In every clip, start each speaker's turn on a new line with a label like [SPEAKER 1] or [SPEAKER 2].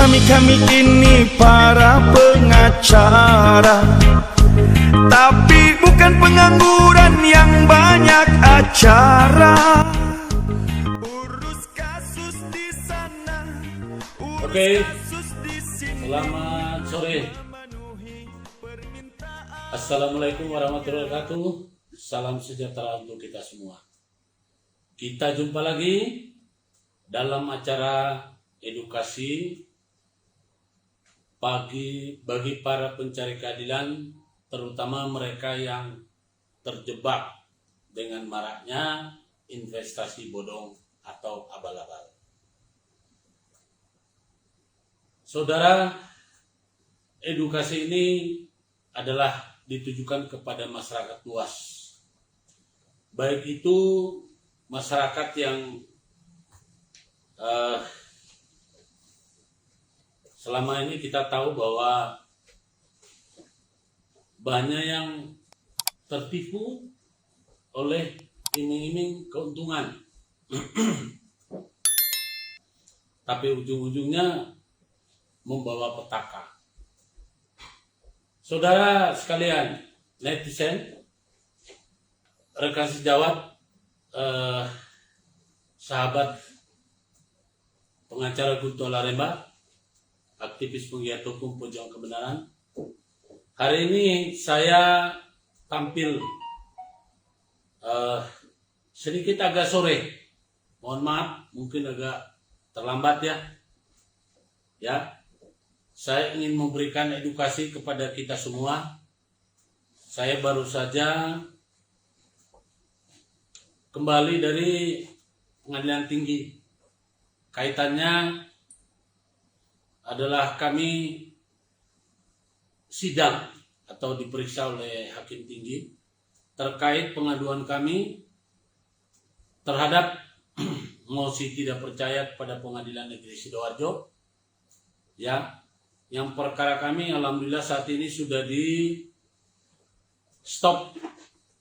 [SPEAKER 1] Kami ini para pengacara, tapi bukan pengangguran yang banyak acara. Urus kasus di sana,
[SPEAKER 2] Oke, selamat sore. Assalamualaikum warahmatullahi wabarakatuh. Salam sejahtera untuk kita semua. Kita jumpa lagi dalam acara edukasi bagi para pencari keadilan, terutama mereka yang terjebak dengan maraknya investasi bodong atau abal-abal. Saudara, edukasi ini adalah ditujukan kepada masyarakat luas. Baik itu masyarakat yang selama ini kita tahu bahwa banyak yang tertipu oleh iming-iming keuntungan. Tapi ujung-ujungnya membawa petaka. Saudara sekalian, netizen, rekan sejawat, sahabat pengacara Guntur Laremba, aktivis penggiat hukum pejuang kebenaran. Hari ini saya tampil sedikit agak sore. Mohon maaf, mungkin agak terlambat ya. Saya ingin memberikan edukasi kepada kita semua. Saya baru saja kembali dari pengadilan tinggi. Kaitannya adalah kami sidang atau diperiksa oleh hakim tinggi terkait pengaduan kami terhadap mosi tidak percaya kepada Pengadilan Negeri Sidoarjo, ya, yang perkara kami alhamdulillah saat ini sudah di stop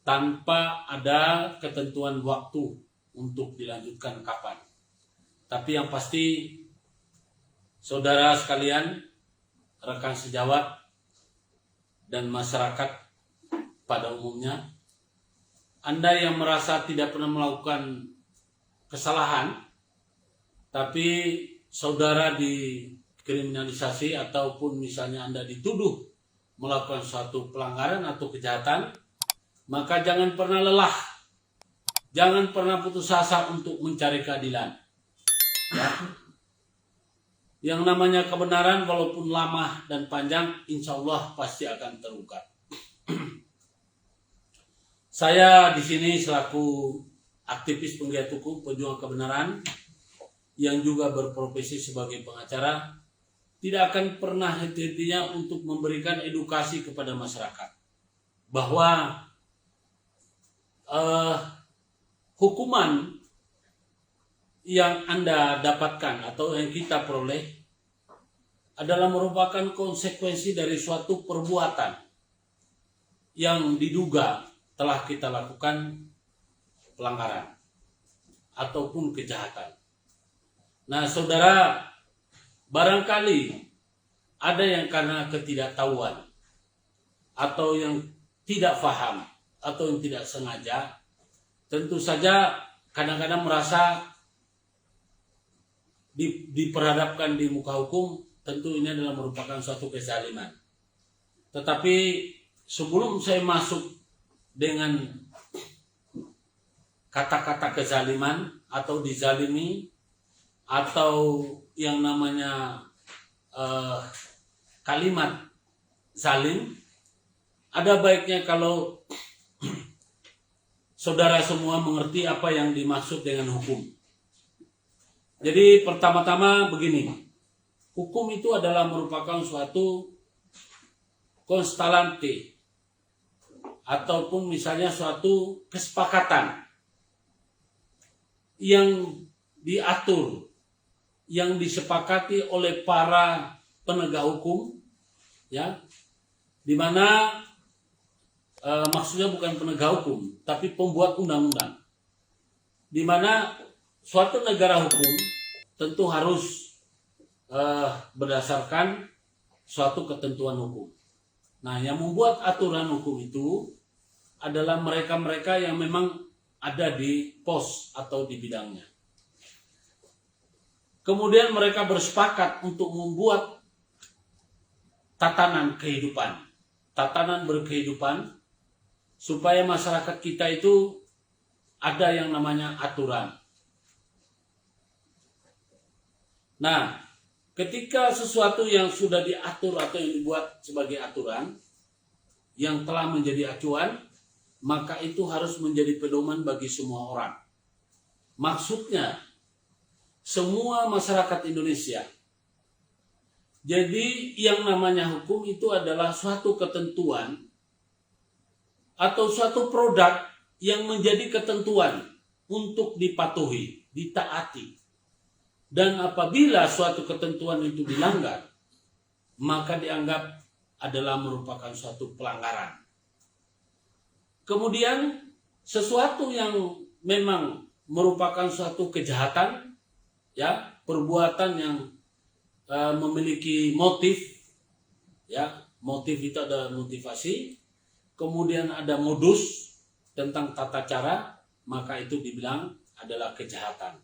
[SPEAKER 2] tanpa ada ketentuan waktu untuk dilanjutkan kapan. Tapi yang pasti saudara sekalian, rekan sejawat, dan masyarakat pada umumnya, Anda yang merasa tidak pernah melakukan kesalahan, tapi saudara dikriminalisasi ataupun misalnya Anda dituduh melakukan suatu pelanggaran atau kejahatan, maka jangan pernah lelah, jangan pernah putus asa untuk mencari keadilan. Ya. Yang namanya kebenaran walaupun lama dan panjang, insya Allah pasti akan terungkap. Saya di sini selaku aktivis penggiat hukum pejuang kebenaran yang juga berprofesi sebagai pengacara, tidak akan pernah henti-hentinya untuk memberikan edukasi kepada masyarakat bahwa hukuman yang Anda dapatkan atau yang kita peroleh adalah merupakan konsekuensi dari suatu perbuatan yang diduga telah kita lakukan pelanggaran ataupun kejahatan. Nah, saudara, barangkali ada yang karena ketidaktahuan atau yang tidak paham atau yang tidak sengaja, tentu saja kadang-kadang merasa diperhadapkan di muka hukum, tentu ini adalah merupakan suatu kezaliman. Tetapi sebelum saya masuk dengan kata-kata kezaliman atau dizalimi atau yang namanya kalimat zalim, ada baiknya kalau saudara semua mengerti apa yang dimaksud dengan hukum. Jadi pertama-tama begini, hukum itu adalah merupakan suatu konstelasi ataupun misalnya suatu kesepakatan yang diatur, yang disepakati oleh para penegak hukum, ya, di mana maksudnya bukan penegak hukum, tapi pembuat undang-undang, di mana suatu negara hukum tentu harus berdasarkan suatu ketentuan hukum. Nah, yang membuat aturan hukum itu adalah mereka-mereka yang memang ada di pos atau di bidangnya. Kemudian mereka bersepakat untuk membuat tatanan kehidupan, tatanan berkehidupan, supaya masyarakat kita itu ada yang namanya aturan. Nah, ketika sesuatu yang sudah diatur atau yang dibuat sebagai aturan, yang telah menjadi acuan, maka itu harus menjadi pedoman bagi semua orang. Maksudnya, semua masyarakat Indonesia. Jadi yang namanya hukum itu adalah suatu ketentuan atau suatu produk yang menjadi ketentuan untuk dipatuhi, ditaati. Dan apabila suatu ketentuan itu dilanggar, maka dianggap adalah merupakan suatu pelanggaran. Kemudian sesuatu yang memang merupakan suatu kejahatan, ya, perbuatan yang memiliki motif, ya, motif itu ada motivasi, kemudian ada modus tentang tata cara, maka itu dibilang adalah kejahatan.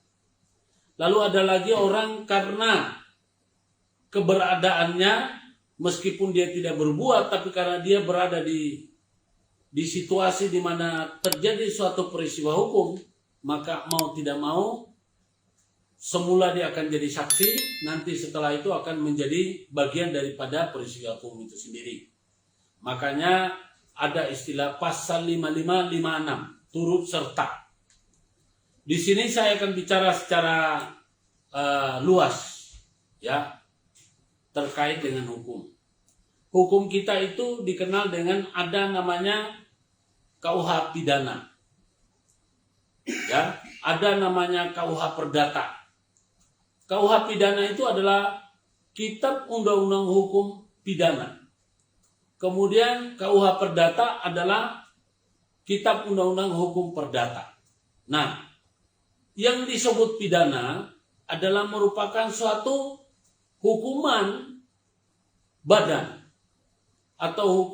[SPEAKER 2] Lalu ada lagi orang karena keberadaannya, meskipun dia tidak berbuat, tapi karena dia berada di situasi di mana terjadi suatu peristiwa hukum, maka mau tidak mau, semula dia akan jadi saksi, nanti setelah itu akan menjadi bagian daripada peristiwa hukum itu sendiri. Makanya ada istilah pasal 55, 56, turut serta. Di sini saya akan bicara secara luas, ya, terkait dengan hukum. Hukum kita itu dikenal dengan ada namanya KUH pidana, ya, ada namanya KUH perdata. KUH pidana itu adalah Kitab Undang-Undang Hukum Pidana. Kemudian KUH perdata adalah Kitab Undang-Undang Hukum Perdata. Nah, yang disebut pidana adalah merupakan suatu hukuman badan atau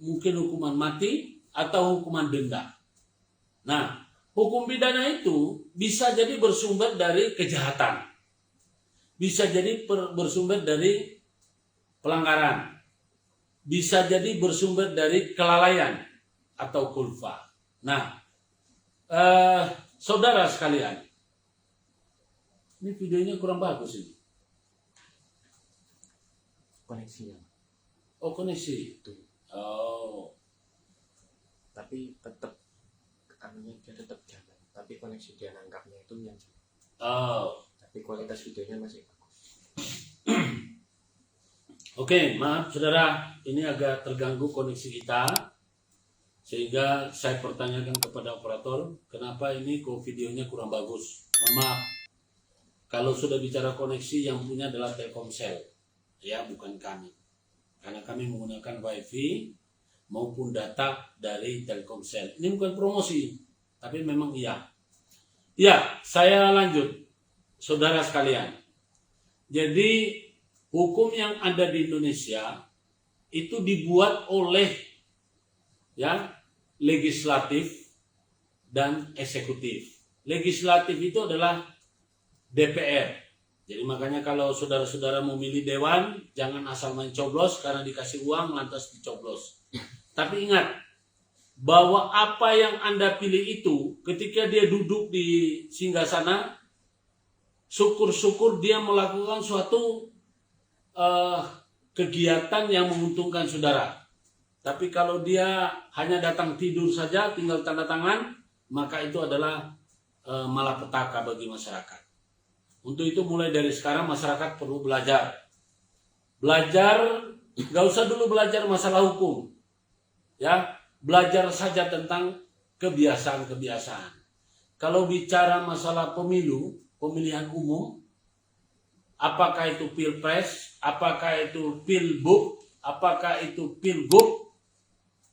[SPEAKER 2] mungkin hukuman mati atau hukuman denda. Nah, hukum pidana itu bisa jadi bersumber dari kejahatan, bisa jadi bersumber dari pelanggaran, bisa jadi bersumber dari kelalaian atau kulfa. Nah, saudara sekalian, ini videonya kurang bagus ini.
[SPEAKER 3] Koneksinya.
[SPEAKER 2] Oh, koneksi.
[SPEAKER 3] Itu.
[SPEAKER 2] Oh.
[SPEAKER 3] Tapi tetap anunya dia tetap jalan. Tapi koneksi dia nangkapnya itu yang jalan.
[SPEAKER 2] Oh.
[SPEAKER 3] Tapi kualitas videonya masih bagus.
[SPEAKER 2] Oke, maaf saudara, ini agak terganggu koneksi kita. Sehingga saya pertanyakan kepada operator, kenapa ini kok videonya kurang bagus? Mohon maaf. Kalau sudah bicara koneksi, yang punya adalah Telkomsel, ya, bukan kami. Karena kami menggunakan WiFi maupun data dari Telkomsel. Ini bukan promosi, tapi memang iya. Ya, saya lanjut, saudara sekalian. Jadi hukum yang ada di Indonesia itu dibuat oleh, ya, legislatif dan eksekutif. Legislatif itu adalah DPR. Jadi makanya kalau saudara-saudara memilih dewan, jangan asal main coblos karena dikasih uang lantas dicoblos. Tapi ingat bahwa apa yang Anda pilih itu ketika dia duduk di singgasana, syukur-syukur dia melakukan suatu kegiatan yang menguntungkan saudara. Tapi kalau dia hanya datang tidur saja, tinggal tanda tangan, maka itu adalah malapetaka bagi masyarakat. Untuk itu mulai dari sekarang masyarakat perlu belajar. Belajar, gak usah dulu belajar masalah hukum. Ya, belajar saja tentang kebiasaan-kebiasaan. Kalau bicara masalah pemilu, pemilihan umum, apakah itu pilpres, apakah itu pilbuk, apakah itu pilgub,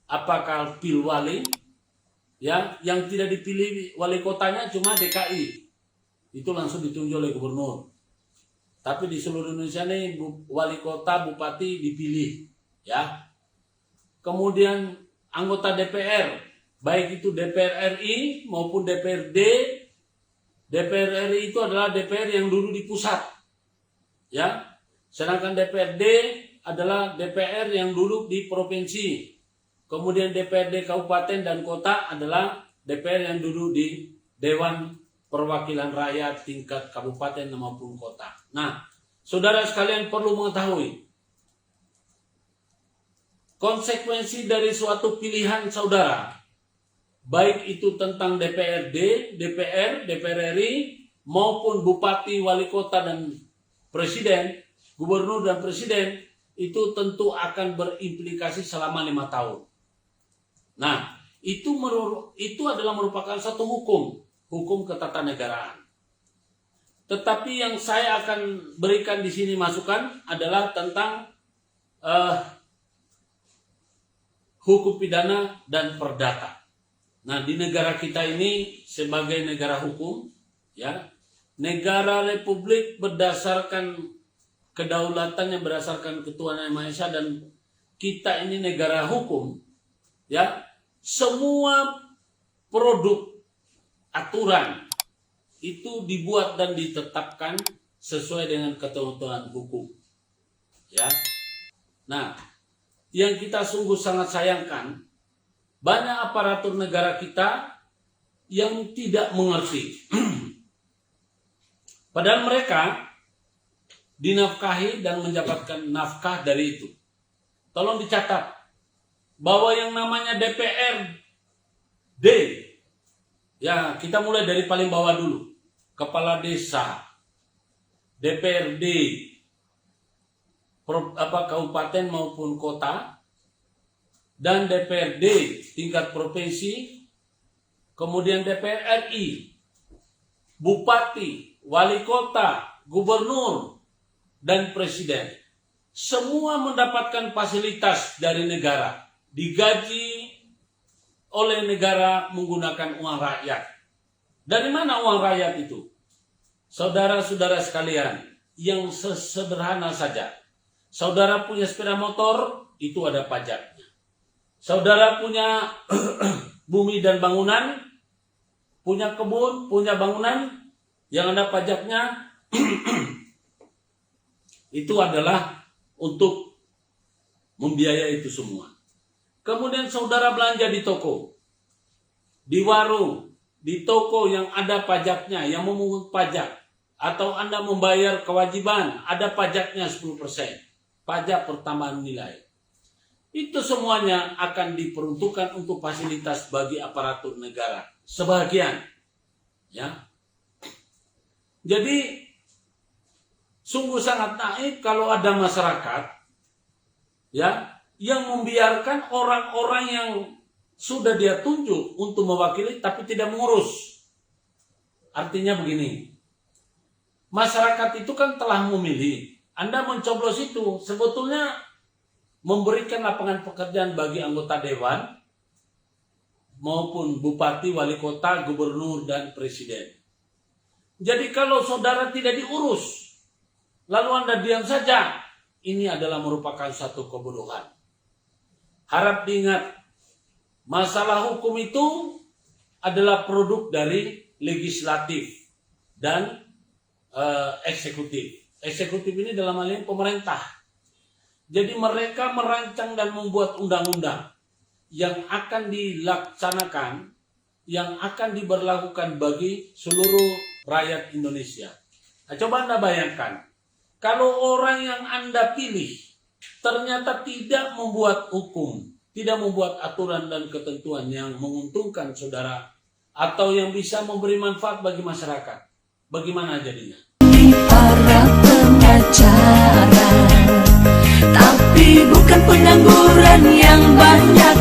[SPEAKER 2] apakah pilwali, ya, yang tidak dipilih wali kotanya cuma DKI. Itu langsung ditunjuk oleh gubernur. Tapi di seluruh Indonesia nih wali kota, bupati dipilih, ya. Kemudian anggota DPR, baik itu DPR RI maupun DPRD. DPR RI itu adalah DPR yang dulu di pusat, ya. Sedangkan DPRD adalah DPR yang dulu di provinsi. Kemudian DPRD kabupaten dan kota adalah DPR yang dulu di Dewan Perwakilan Rakyat tingkat kabupaten maupun kota. Nah, saudara sekalian perlu mengetahui konsekuensi dari suatu pilihan saudara, baik itu tentang DPRD, DPR, DPR RI, maupun bupati, wali kota, dan presiden, gubernur dan presiden, itu tentu akan berimplikasi selama 5 tahun. Nah, itu adalah merupakan satu hukum ketatanegaraan. Tetapi yang saya akan berikan di sini masukan adalah tentang hukum pidana dan perdata. Nah, di negara kita ini sebagai negara hukum, ya, negara republik berdasarkan kedaulatan yang berdasarkan ketuhanan Yang Maha Esa, dan kita ini negara hukum, ya. Semua produk aturan itu dibuat dan ditetapkan sesuai dengan ketentuan hukum, ya. Nah, yang kita sungguh sangat sayangkan, banyak aparatur negara kita yang tidak mengerti. Padahal mereka dinafkahi dan mendapatkan nafkah dari itu. Tolong dicatat bahwa yang namanya DPRD, ya, kita mulai dari paling bawah dulu. Kepala desa, DPRD, kabupaten maupun kota, dan DPRD tingkat provinsi, kemudian DPR RI, bupati, wali kota, gubernur, dan presiden. Semua mendapatkan fasilitas dari negara, digaji oleh negara menggunakan uang rakyat. Dari mana uang rakyat itu? Saudara-saudara sekalian, yang sederhana saja. Saudara punya sepeda motor, itu ada pajaknya. Saudara punya bumi dan bangunan, punya kebun, punya bangunan, yang ada pajaknya, itu adalah untuk membiayai itu semua. Kemudian saudara belanja di toko, di warung, di toko yang ada pajaknya, yang memungut pajak, atau Anda membayar kewajiban, ada pajaknya 10%. Pajak pertambahan nilai. Itu semuanya akan diperuntukkan untuk fasilitas bagi aparatur negara. Sebagian. Ya. Jadi sungguh sangat naif kalau ada masyarakat, ya, yang membiarkan orang-orang yang sudah dia tunjuk untuk mewakili tapi tidak mengurus. Artinya begini. Masyarakat itu kan telah memilih. Anda mencoblos itu sebetulnya memberikan lapangan pekerjaan bagi anggota dewan maupun bupati, wali kota, gubernur, dan presiden. Jadi kalau saudara tidak diurus, lalu Anda diam saja, ini adalah merupakan satu kebodohan. Harap diingat, masalah hukum itu adalah produk dari legislatif dan eksekutif. Eksekutif ini dalam hal ini pemerintah. Jadi mereka merancang dan membuat undang-undang yang akan dilaksanakan, yang akan diberlakukan bagi seluruh rakyat Indonesia. Nah, coba Anda bayangkan, kalau orang yang Anda pilih ternyata tidak membuat hukum, tidak membuat aturan dan ketentuan yang menguntungkan saudara, atau yang bisa memberi manfaat bagi masyarakat, bagaimana jadinya?
[SPEAKER 4] Para pengacara, tapi bukan pengangguran yang banyak